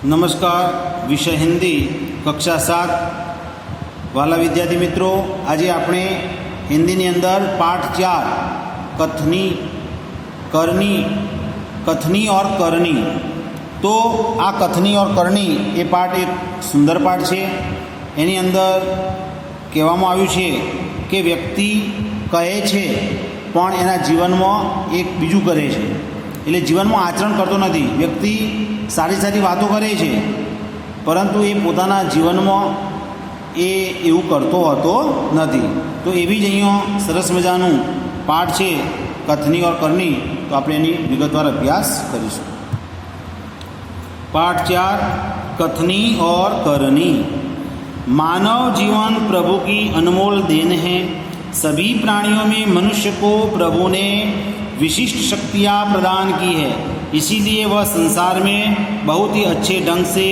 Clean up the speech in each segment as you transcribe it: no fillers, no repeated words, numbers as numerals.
नमस्कार। विषय हिंदी कक्षा 7 वाला विद्यार्थी मित्रों, आज आपणे हिंदी अंदर पाठ 4 कथनी और करनी। तो आ कथनी और करनी ए पाठ एक सुंदर पाठ है। एनी अंदर कहेवामां आव्युं छे कि व्यक्ति कहे छे पण एना जीवन में एक बीजू करे छे, एटले जीवन में आचरण करतो नथी। व्यक्ति सारी सारी बातों करे छे परंतु ये पोताना जीवन में एवं करतो होतो नथी। तो एवी ज अहींया सरस मजानुं पाठ छे कथनी और करनी। तो आपणे एनी विगतवार अभ्यास करीशुं। पाठ 4 कथनी और करनी। मानव जीवन प्रभु की अनमोल देन है। सभी प्राणियों में मनुष्य को प्रभु ने विशिष्ट शक्तियाँ प्रदान की है, इसीलिए वह संसार में बहुत ही अच्छे ढंग से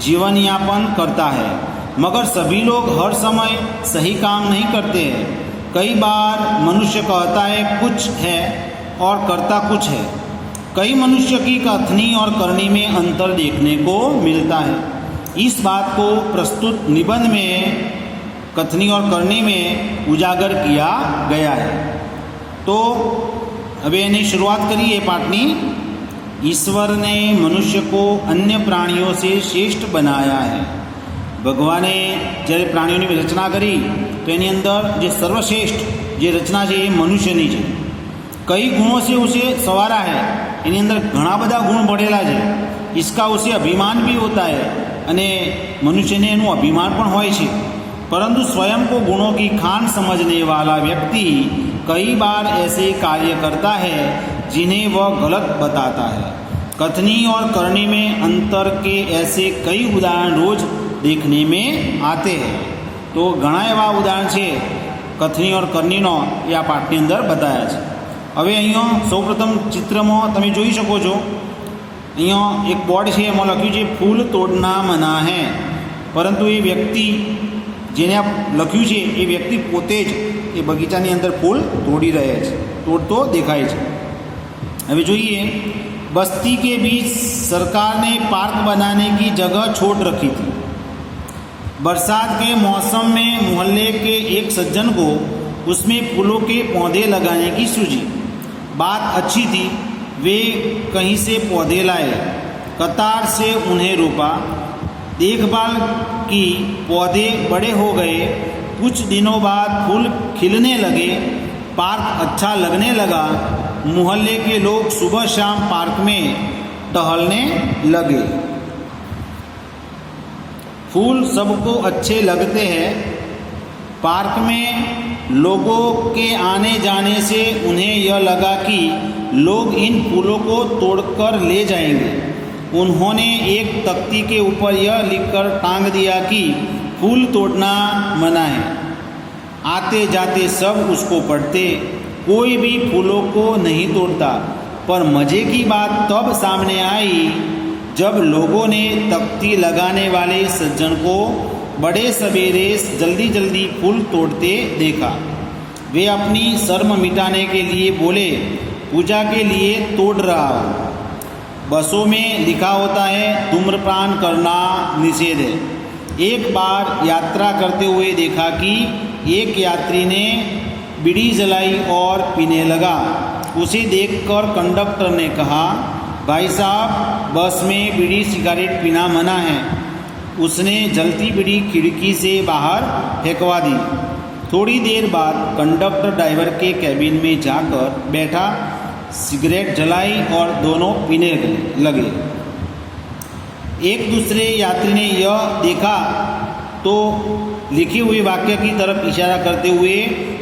जीवन यापन करता है। मगर सभी लोग हर समय सही काम नहीं करते हैं। कई बार मनुष्य कहता है कुछ है और करता कुछ है। कई मनुष्य की कथनी और करनी में अंतर देखने को मिलता है। इस बात को प्रस्तुत निबंध में कथनी और करनी में उजागर किया गया है। तो अभी एनी शुरुआत करिए पाठनी। ईश्वर ने मनुष्य को अन्य प्राणियों से श्रेष्ठ बनाया है। भगवाने જ્યારે प्राणियों की रचना करी तो एनी अंदर जो सर्वश्रेष्ठ जो रचना है ये मनुष्यनी है। कई गुणों से उसे सवारा है। एनी अंदर घणा बधा गुण बढ़ेला है। इसका उसे अभिमान भी होता है अने मनुष्य ने एनु अभिमान पण होय छे। परंतु स्वयं को गुणों की खान समझने वाला व्यक्ति कई बार ऐसे कार्य करता है जिन्हें वह गलत बताता है। कथनी और करनी में अंतर के ऐसे कई उदाहरण रोज देखने में आते हैं। तो घणा एवा उदाहरण है कथनी और करनीनो ए आ पाठनी अंदर बताया है। हवे अहींया सौप्रथम चित्र में तमे जोई शको छो। अहींया एक बोर्ड है, एमां लख्युं छे फूल तोड़ना मना है। परंतु ये व्यक्ति जेने आ लख्युं छे ए व्यक्ति पोते ज ए बगीचानी अंदर फूल तोड़ी रहे छे, तोड़तो देखाय छे। अभी જોઈએ, बस्ती के बीच सरकार ने पार्क बनाने की जगह छोड़ रखी थी। बरसात के मौसम में मोहल्ले के एक सज्जन को उसमें फूलों के पौधे लगाने की सूझी। बात अच्छी थी। वे कहीं से पौधे लाए, कतार से उन्हें रोपा, देखभाल की, पौधे बड़े हो गए। कुछ दिनों बाद फूल खिलने लगे, पार्क अच्छा लगने लगा। मोहल्ले के लोग सुबह शाम पार्क में टहलने लगे। फूल सबको अच्छे लगते हैं। पार्क में लोगों के आने जाने से उन्हें यह लगा कि लोग इन फूलों को तोड़कर ले जाएंगे। उन्होंने एक तख्ती के ऊपर यह लिखकर टांग दिया कि फूल तोड़ना मना है। आते जाते सब उसको पढ़ते। कोई भी फूलों को नहीं तोड़ता। पर मज़े की बात तब सामने आई जब लोगों ने तख्ती लगाने वाले सज्जन को बड़े सवेरे जल्दी जल्दी फूल तोड़ते देखा। वे अपनी शर्म मिटाने के लिए बोले, पूजा के लिए तोड़ रहा हूँ। बसों में लिखा होता है धूम्रपान करना निषेध है। एक बार यात्रा करते हुए देखा कि एक यात्री ने बीड़ी जलाई और पीने लगा। उसे देखकर कंडक्टर ने कहा, भाई साहब, बस में बीड़ी सिगरेट पीना मना है। उसने जलती बीड़ी खिड़की से बाहर फेंकवा दी। थोड़ी देर बाद कंडक्टर ड्राइवर के कैबिन में जाकर बैठा, सिगरेट जलाई और दोनों पीने लगे। एक दूसरे यात्री ने यह देखा तो लिखे हुए वाक्य की तरफ इशारा करते हुए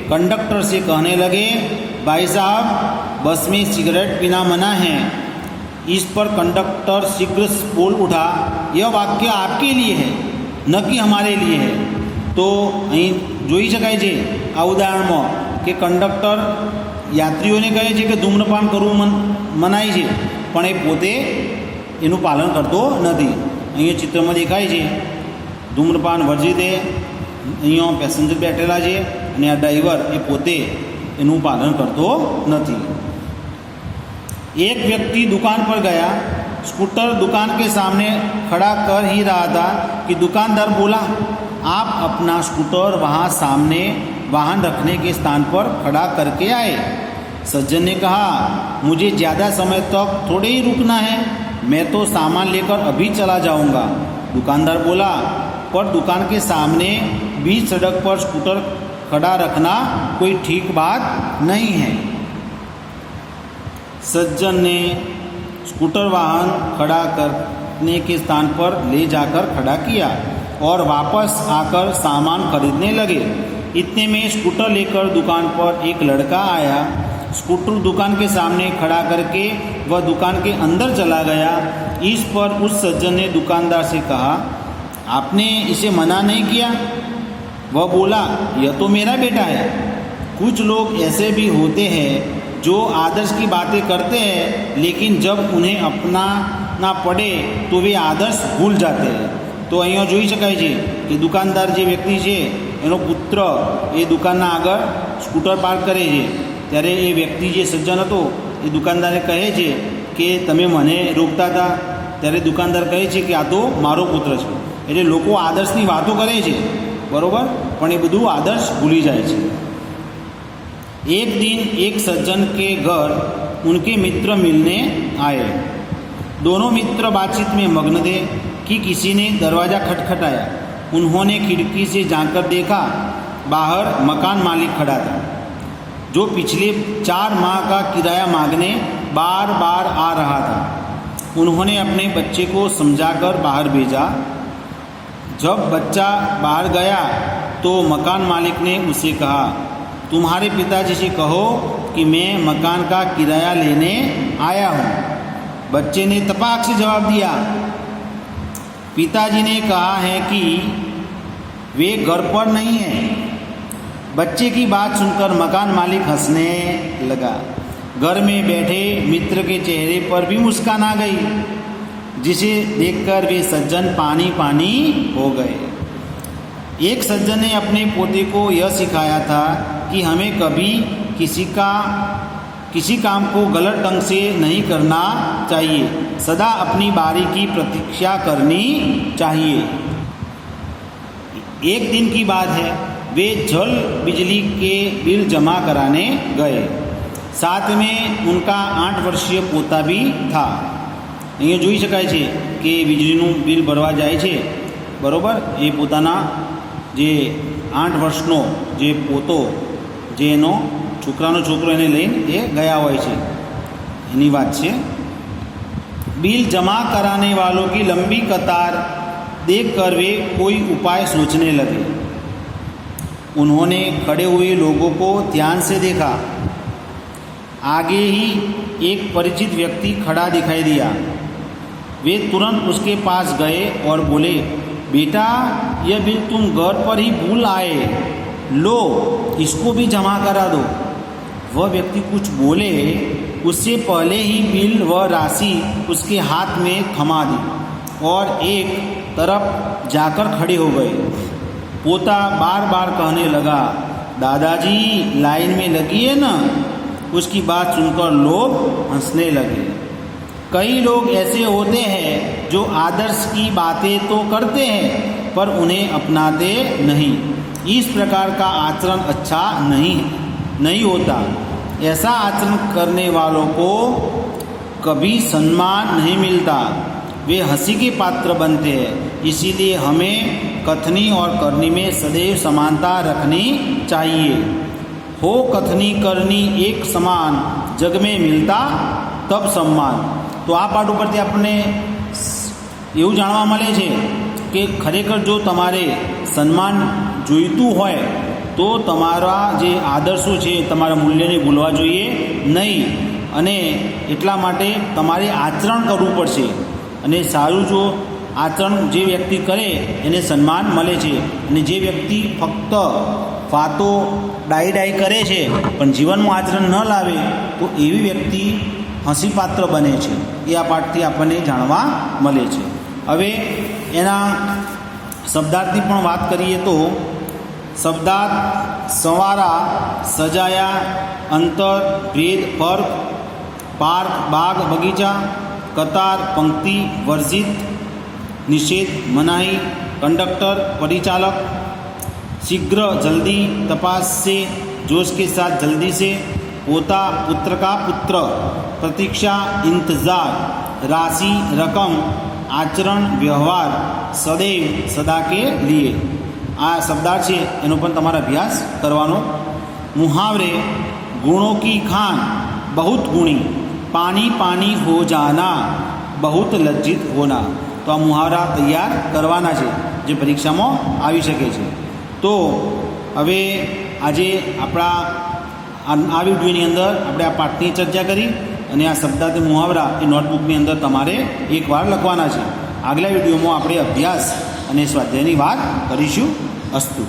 कंडक्टर से कहने लगे, भाई साहब, बस में सिगरेट पीना मना है। इस पर कंडक्टर शीघ्र बोल उठा, यह वाक्य आपके लिए है, न कि हमारे लिए है। तो अहीं જોઈ શકાય છે આ ઉદાહરણમાં કે કંડક્ટર યાત્રીઓને કહે છે કે ધૂમ્રપાન કરવું મનાય છે, પણ એ પોતે એનું પાલન કરતો નથી। અહીંયા ચિત્રમાં દેખાય છે ધૂમ્રપાન વર્જિત છે। અહીંયા પેસેન્જર બેઠેલા છે અને આ ડ્રાઈવર એ પોતે એનું પાલન કરતો નથી। एक व्यक्ति दुकान पर गया। स्कूटर दुकान के सामने खड़ा कर ही रहा था कि दुकानदार बोला, आप अपना स्कूटर वहाँ सामने वाहन रखने के स्थान पर खड़ा करके आए। सज्जन ने कहा, मुझे ज़्यादा समय तक थोड़े ही रुकना है, मैं तो सामान लेकर अभी चला जाऊंगा। दुकानदार बोला, पर दुकान के सामने बीच सड़क पर स्कूटर खड़ा रखना कोई ठीक बात नहीं है। सज्जन ने स्कूटर वाहन खड़ा करने के स्थान पर ले जाकर खड़ा किया और वापस आकर सामान खरीदने लगे। इतने में स्कूटर लेकर दुकान पर एक लड़का आया। स्कूटर दुकान के सामने खड़ा करके वह दुकान के अंदर चला गया। इस पर उस सज्जन ने दुकानदार से कहा, आपने इसे मना नहीं किया? वह बोला, यह तो मेरा बेटा है। कुछ लोग ऐसे भी होते हैं जो आदर्श की बातें करते हैं, लेकिन जब उन्हें अपना ना पड़े तो वे आदर्श भूल जाते हैं। तो અહીંયા જોઈ શકાય છે કે દુકાનદાર જે વ્યક્તિ છે એનો પુત્ર એ દુકાનના આગળ સ્કૂટર પાર્ક કરે છે, ત્યારે એ વ્યક્તિ જે સજ્જન હતો એ દુકાનદારે કહે છે કે તમે મને રોકતા હતા, ત્યારે દુકાનદાર કહે છે કે આ તો મારો પુત્ર છે। એટલે લોકો આદર્શની વાતો કરે છે, બરાબર, પણ એ બધું આદર્શ ભૂલી જાય છે। एक दिन एक सज्जन के घर उनके मित्र मिलने आए। दोनों मित्र बातचीत में मग्न थे कि किसी ने दरवाज़ा खटखटाया। उन्होंने खिड़की से झांककर देखा, बाहर मकान मालिक खड़ा था, जो पिछले 4 माह का किराया मांगने बार बार आ रहा था। उन्होंने अपने बच्चे को समझाकर बाहर भेजा। जब बच्चा बाहर गया तो मकान मालिक ने उसे कहा, तुम्हारे पिताजी से कहो कि मैं मकान का किराया लेने आया हूँ। बच्चे ने तपाक से जवाब दिया, पिताजी ने कहा है कि वे घर पर नहीं हैं। बच्चे की बात सुनकर मकान मालिक हंसने लगा। घर में बैठे मित्र के चेहरे पर भी मुस्कान आ गई, जिसे देखकर वे सज्जन पानी पानी हो गए। एक सज्जन ने अपने पोते को यह सिखाया था कि हमें कभी किसी काम को गलत ढंग से नहीं करना चाहिए, सदा अपनी बारी की प्रतीक्षा करनी चाहिए। एक दिन की बात है, वे जल बिजली के बिल जमा कराने गए। साथ में उनका 8 वर्षीय पोता भी था। અહીંયા જોઈ શકાય છે કે વીજળીનું બિલ ભરવા જાય છે, બરાબર, એ પોતાના જે 8 વર્ષનો જે પોતો, જે એનો છોકરાનો છોકરો એને લઈને એ ગયા હોય છે, એની વાત છે। बिल जमा कराने वालों की लंबी कतार देखकर वे कोई उपाय सोचने लगे। उन्होंने खड़े हुए लोगों को ध्यान से देखा। आगे ही एक परिचित व्यक्ति खड़ा दिखाई दिया। वे तुरंत उसके पास गए और बोले, बेटा, यह बिल तुम घर पर ही भूल आए, लो इसको भी जमा करा दो। वह व्यक्ति कुछ बोले उससे पहले ही बिल व राशि उसके हाथ में थमा दी और एक तरफ जाकर खड़े हो गए। पोता बार बार कहने लगा, दादाजी लाइन में लगी है ना। उसकी बात सुनकर लोग हंसने लगे। कई लोग ऐसे होते हैं जो आदर्श की बातें तो करते हैं पर उन्हें अपनाते नहीं। इस प्रकार का आचरण अच्छा नहीं होता। ऐसा आचरण करने वालों को कभी सम्मान नहीं मिलता, वे हंसी के पात्र बनते हैं। इसीलिए हमें कथनी और करनी में सदैव समानता रखनी चाहिए। हो कथनी करनी एक समान, जग में मिलता तब सम्मान। तो आ पाठ उपरथी आपने એવું જાણવા મળે છે કે ખરેખર જો તમારે સન્માન જોઈતું હોય તો તમારા જે આદર્શો છે તમારા મૂલ્યને ભૂલવા જોઈએ નહીં, અને એટલા માટે તમારે આચરણ કરવું પડશે। અને સારું જો આચરણ જે વ્યક્તિ કરે એને સન્માન મળે છે, અને જે વ્યક્તિ ફક્ત વાતો ડાઈ કરે છે પણ જીવનમાં આચરણ ન લાવે તો એવી વ્યક્તિ હસીપાત્ર બને છે। એ આ પાઠથી આપણને જાણવા મળે છે। હવે એના શબ્દાર્થની પણ વાત કરીએ તો શબ્દાર્થ સંવારા, સજાયા, અંતર, ભેદ, ફર્ક, પાર્ક, બાગ, બગીચા, कतार पंक्ति वर्जित, निषेध मनाही, कंडक्टर परिचालक, शीघ्र जल्दी, तपास से जोश के साथ जल्दी से, पोता पुत्र का पुत्र, प्रतीक्षा इंतजार, राशि रकम, आचरण व्यवहार, सदैव सदा के लिए। आ शब्दार्थ है एनो पण तमारे अभ्यास करवानो। मुहावरे गुणों की खान बहुत गुणी, पानी पानी हो जाना, बहुत लज्जित होना। तो आ मुहावरा तैयार करवाना है जे परीक्षा में आवी शके छे। तो हवे आजे आपणा आ विडियोनी अंदर आपणे आ पाठनी चर्चा करी अने आ शब्दार्थ मुहावरा ए नोटबुकनी अंदर तमारे एक वार लखवाना छे। आगला विडियोमां आपणे अभ्यास अने स्वाध्यायनी वात करीशुं। अस्तु।